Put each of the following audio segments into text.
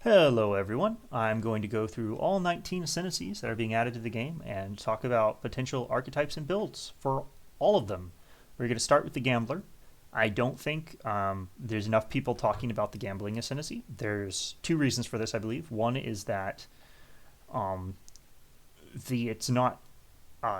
Hello everyone, I'm going to go through all 19 ascendancies that are being added to the game and talk about potential archetypes and builds for all of them. We're going to start with the Gambler. I don't think there's enough people talking about the Gambling Ascendancy. There's two reasons for this, I believe. One is that it's not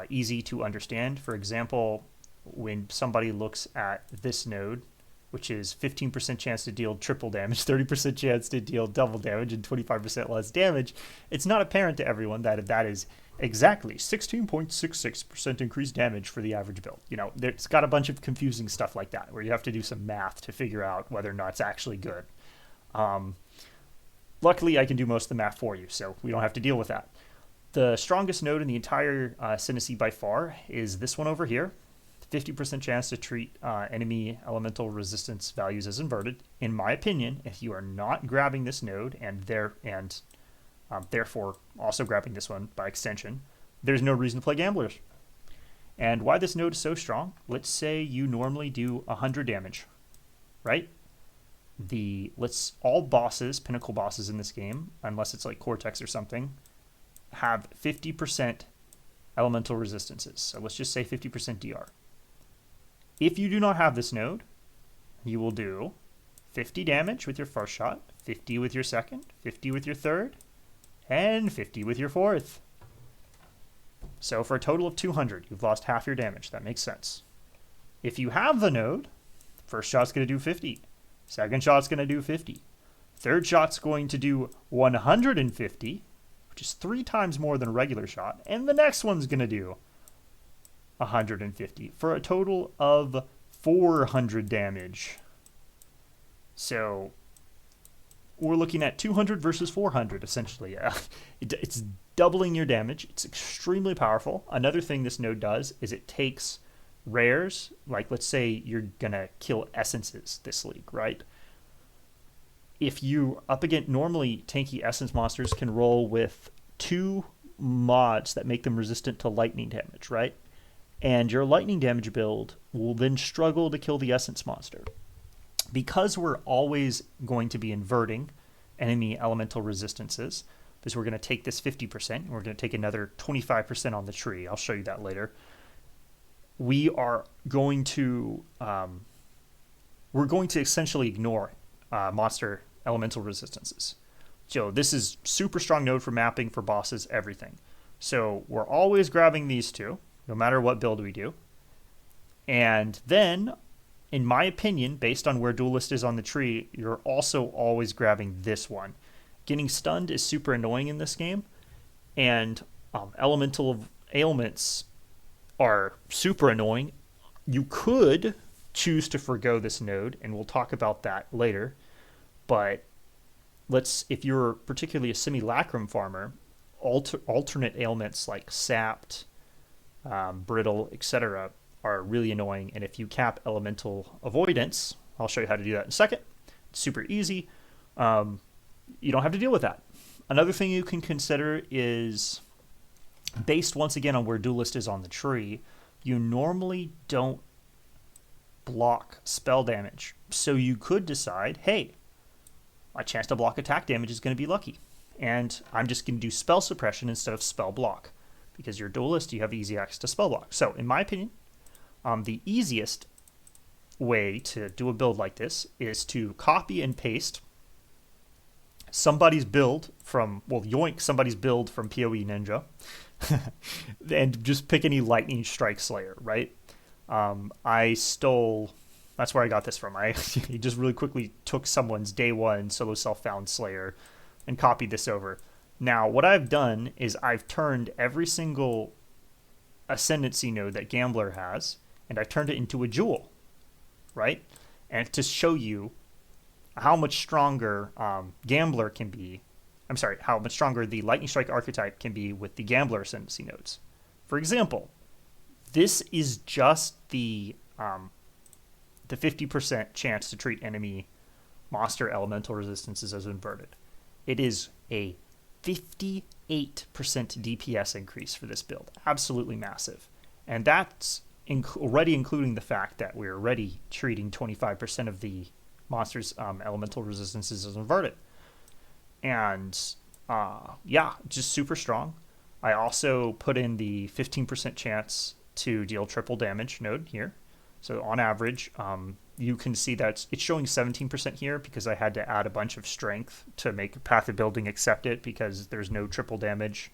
easy to understand. For example, when somebody looks at this node, which is 15% chance to deal triple damage, 30% chance to deal double damage, and 25% less damage, it's not apparent to everyone that that is exactly 16.66% increased damage for the average build. You know, it's got a bunch of confusing stuff like that, where you have to do some math to figure out whether or not it's actually good. Luckily, I can do most of the math for you, so we don't have to deal with that. The strongest node in the entire Ascendancy by far is this one over here. 50% chance to treat enemy elemental resistance values as inverted. In my opinion, if you are not grabbing this node and therefore also grabbing this one by extension, there's no reason to play Gamblers. And why this node is so strong, let's say you normally do 100 damage, right? All bosses, pinnacle bosses in this game, unless it's like Cortex or something, have 50% elemental resistances. So let's just say 50% DR. If you do not have this node, you will do 50 damage with your first shot, 50 with your second, 50 with your third, and 50 with your fourth. So for a total of 200, you've lost half your damage. That makes sense. If you have the node, first shot's going to do 50, second shot's going to do 50, third shot's going to do 150, which is 3 times more than a regular shot, and the next one's going to do 150 for a total of 400 damage. So we're looking at 200 versus 400 essentially. It's doubling your damage. It's extremely powerful. Another thing this node does is it takes rares, like let's say you're gonna kill essences this league, right? If you up against normally tanky essence monsters can roll with 2 mods that make them resistant to lightning damage, right? And your lightning damage build will then struggle to kill the essence monster. Because we're always going to be inverting enemy elemental resistances, because we're going to take this 50%, and we're going to take another 25% on the tree. I'll show you that later. We're going to essentially ignore monster elemental resistances. So this is super strong node for mapping, for bosses, everything. So we're always grabbing these two, no matter what build we do. And then, in my opinion, based on where Duelist is on the tree, you're also always grabbing this one. Getting stunned is super annoying in this game, and elemental ailments are super annoying. You could choose to forgo this node, and we'll talk about that later, but if you're particularly a simulacrum farmer, alternate ailments like sapped, brittle, etc. are really annoying, and if you cap elemental avoidance, I'll show you how to do that in a second. It's super easy. You don't have to deal with that. Another thing you can consider is, based once again on where Duelist is on the tree, you normally don't block spell damage. So you could decide, hey, my chance to block attack damage is going to be lucky, and I'm just going to do spell suppression instead of spell block. Because you're Duelist, you have easy access to spell block. So, in my opinion, the easiest way to do a build like this is to copy and paste somebody's build from, yoink somebody's build from POE Ninja, and just pick any Lightning Strike Slayer, right? That's where I got this from. He just really quickly took someone's day 1 solo self-found Slayer and copied this over. Now, what I've done is I've turned every single Ascendancy node that Gambler has, and I've turned it into a jewel, right? And to show you how much stronger Gambler can be, how much stronger the Lightning Strike archetype can be with the Gambler Ascendancy nodes. For example, this is just the 50% chance to treat enemy monster elemental resistances as inverted. It is a 58% DPS increase for this build. Absolutely massive. And that's already including the fact that we're already treating 25% of the monster's elemental resistances as inverted. And yeah, just super strong. I also put in the 15% chance to deal triple damage node here. So on average, you can see that it's showing 17% here because I had to add a bunch of strength to make Path of Building accept it, because there's no triple damage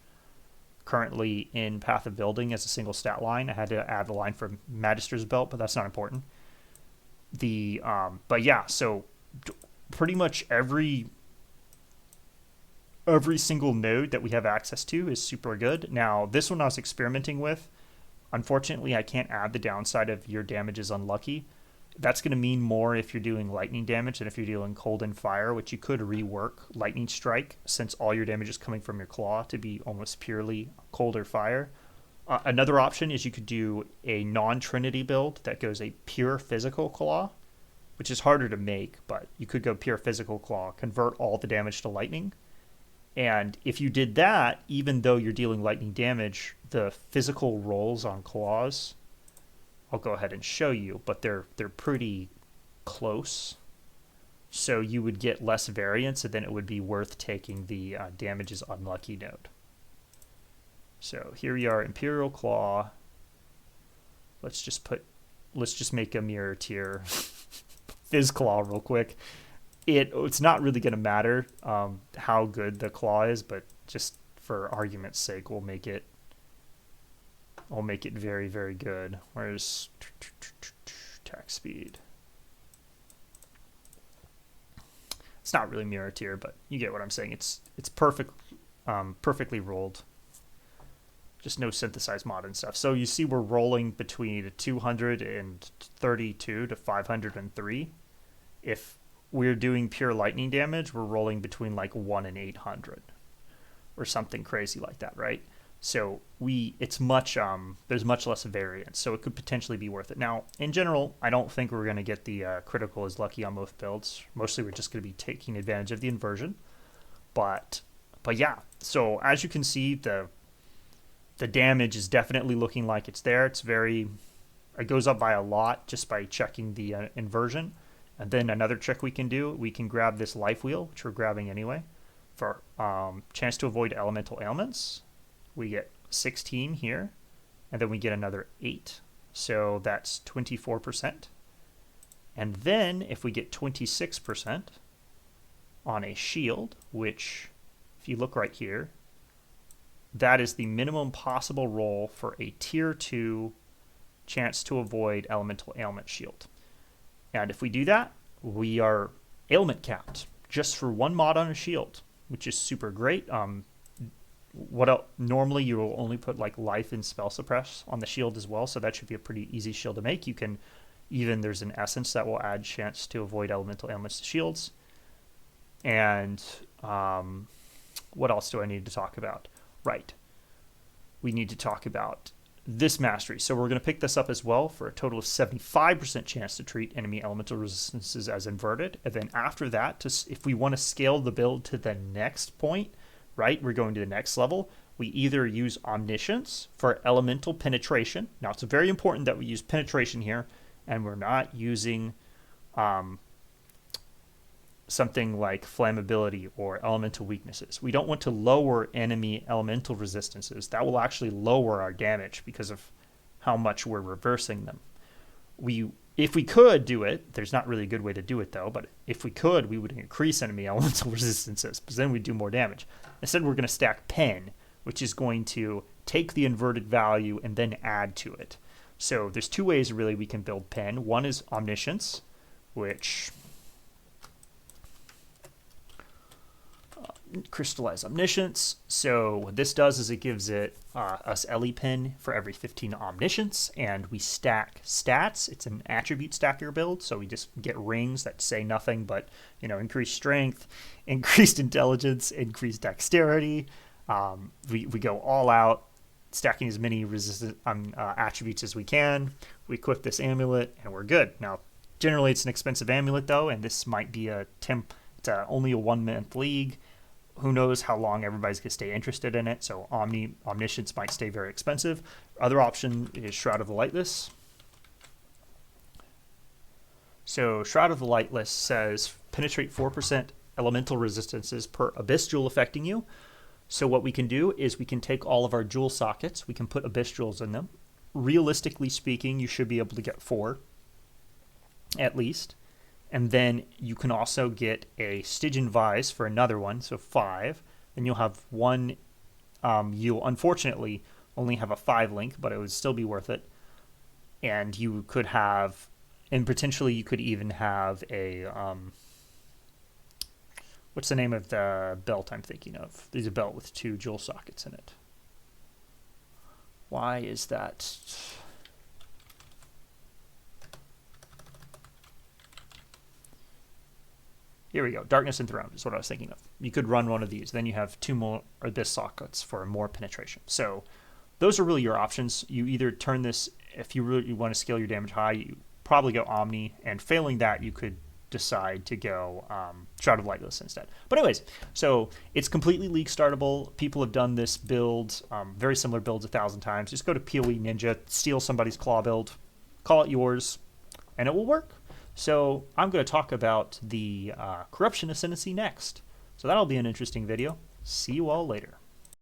currently in Path of Building as a single stat line. I had to add the line from Magister's Belt, but that's not important. But yeah, so pretty much every single node that we have access to is super good. Now, this one I was experimenting with. Unfortunately, I can't add the downside of your damage is unlucky. That's going to mean more if you're doing lightning damage than if you're dealing cold and fire, which you could rework lightning strike, since all your damage is coming from your claw, to be almost purely cold or fire. Another option is you could do a non-trinity build that goes a pure physical claw, which is harder to make, but you could go pure physical claw, convert all the damage to lightning. And if you did that, even though you're dealing lightning damage, the physical rolls on claws, I'll go ahead and show you, but they're pretty close. So you would get less variance, and then it would be worth taking the damage is unlucky node. So here we are, Imperial Claw. Let's just make a mirror tier Fizz Claw real quick. It's not really going to matter how good the claw is, but just for argument's sake, we'll make it very, very good. Where's attack speed? It's not really mirror tier, but you get what I'm saying. It's perfectly rolled. Just no synthesized mod and stuff. So you see we're rolling between 232 to 503. If we're doing pure lightning damage, we're rolling between like 1 and 800 or something crazy like that, right? So there's much less variance, so it could potentially be worth it. Now, in general, I don't think we're going to get the critical is lucky on both builds. Mostly we're just going to be taking advantage of the inversion. But yeah, so as you can see, the damage is definitely looking like it's there. It goes up by a lot just by checking the inversion. And then another trick we can do, we can grab this life wheel, which we're grabbing anyway, for chance to avoid elemental ailments. We get 16 here, and then we get another 8. So that's 24%. And then if we get 26% on a shield, which if you look right here, that is the minimum possible roll for a tier 2 chance to avoid elemental ailment shield. And if we do that, we are ailment capped just for one mod on a shield, which is super great. Normally you will only put like life and spell suppress on the shield as well, so that should be a pretty easy shield to make. There's an essence that will add chance to avoid elemental ailments to shields. And what else do I need to talk about? Right. We need to talk about this mastery. So we're going to pick this up as well for a total of 75% chance to treat enemy elemental resistances as inverted. And then after that, if we want to scale the build to the next point, right, we're going to the next level, we either use Omniscience for elemental penetration. Now, it's very important that we use penetration here, and we're not using something like flammability or elemental weaknesses. We don't want to lower enemy elemental resistances. That will actually lower our damage because of how much we're reversing them. If we could do it, there's not really a good way to do it though, but if we could, we would increase enemy elemental resistances, because then we'd do more damage. Instead, we're going to stack Pen, which is going to take the inverted value and then add to it. So there's two ways really we can build Pen. One is Omniscience, which crystallize Omniscience. So what this does is it gives us Ellie Pen for every 15 Omniscience, and we stack stats. It's an attribute stacker build, so we just get rings that say nothing but increased strength, increased intelligence, increased dexterity. We go all out, stacking as many attributes as we can. We equip this amulet, and we're good. Now, generally it's an expensive amulet though, and this might be it's only a 1-month league. Who knows how long everybody's going to stay interested in it, so Omniscience might stay very expensive. Other option is Shroud of the Lightless. So Shroud of the Lightless says penetrate 4% elemental resistances per Abyss Jewel affecting you. So what we can do is we can take all of our jewel sockets, we can put Abyss Jewels in them. Realistically speaking, you should be able to get 4 at least. And then you can also get a Stygian Vise for another one, so 5. Then you'll have one. You'll unfortunately only have a 5 link, but it would still be worth it. And you could have, and potentially you could even have a, what's the name of the belt I'm thinking of? There's a belt with 2 jewel sockets in it. Why is that? Here we go. Darkness Enthroned is what I was thinking of. You could run one of these. Then you have 2 more Abyss sockets for more penetration. So those are really your options. You either turn this, if you really want to scale your damage high, you probably go Omni. And failing that, you could decide to go Shroud of Lightless instead. But anyways, so it's completely league startable. People have done this build, very similar builds 1,000 times. Just go to POE Ninja, steal somebody's claw build, call it yours, and it will work. So I'm going to talk about the Corruption Ascendancy next. So that'll be an interesting video. See you all later.